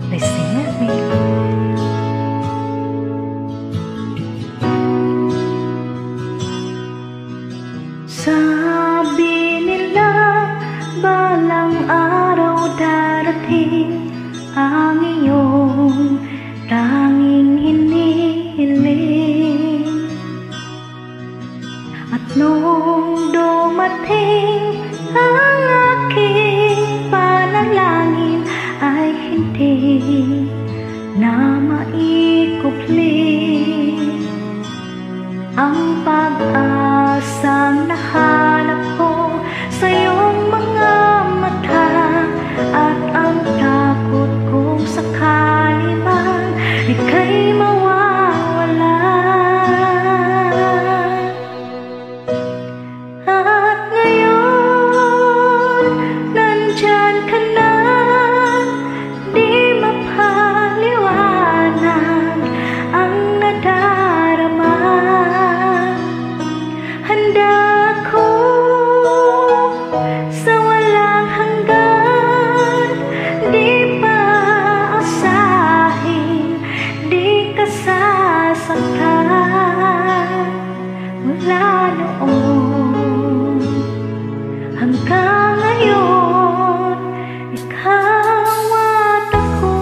Listen with me. Sabi nila balang araw darating ang iyong tanging hinihiling. At nung dumating ang aking panalangin ay hindi na maikupli ang pag-asang nahanap ko sa iyong mga mata, at ang takot kong sakali man ika'y mawawala. At ngayon, nandyan ka na, di mapaliwanag ang nadarama. Handa ako sa walang hanggan, di pa asahin, di ka sasaktan. Mula noon hanggang ngayon, ikaw at ako.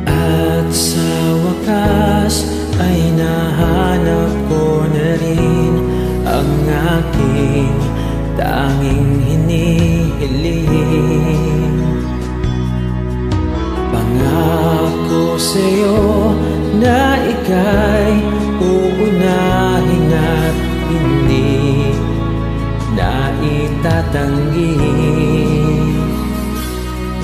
At sa wakas ay nahanap ko na rin ang aking tanging hinihiling. Pangako sa'yo na ika'y uunahin at hindi na itatanggi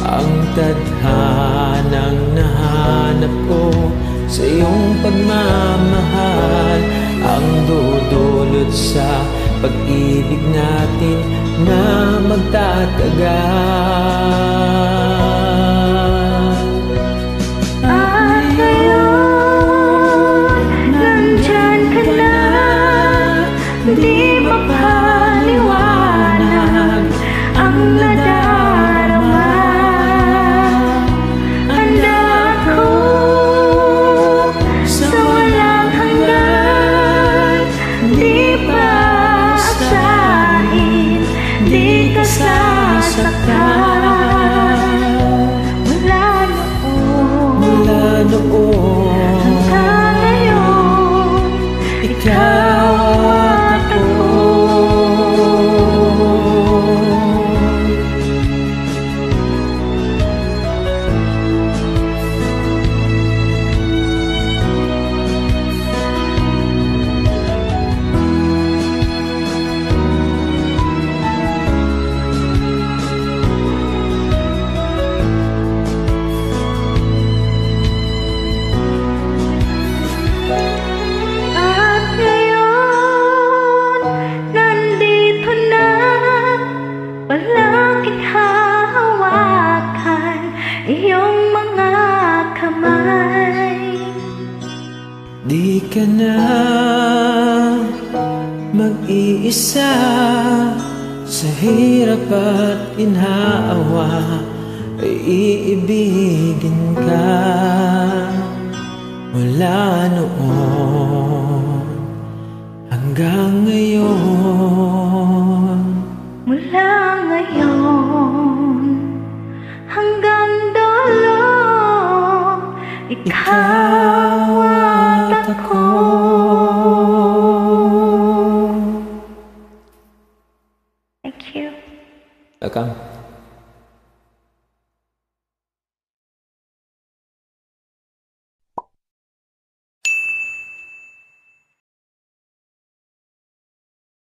ang tadhanang nahanap ko sa iyong pagmamahal, ang dudulot sa pag-ibig natin na magtatagal. At ngayon, nandyan ka na, di mapaliwanag ang nadarama. Handa ako sa walang hanggan, di pa asahin, di ka sasaktan. Mula noon hanggang ngayon, ikaw at ako. At ngayon, nandito na, walang hahawakan iyong mga kamay. Di ka na mag-iisa sa hirap at ginhawa, ay iibigin ka. Mula noon hanggang ngayon, Mula ngayon hanggang dulo, ikaw at ako. Thank you. Welcome.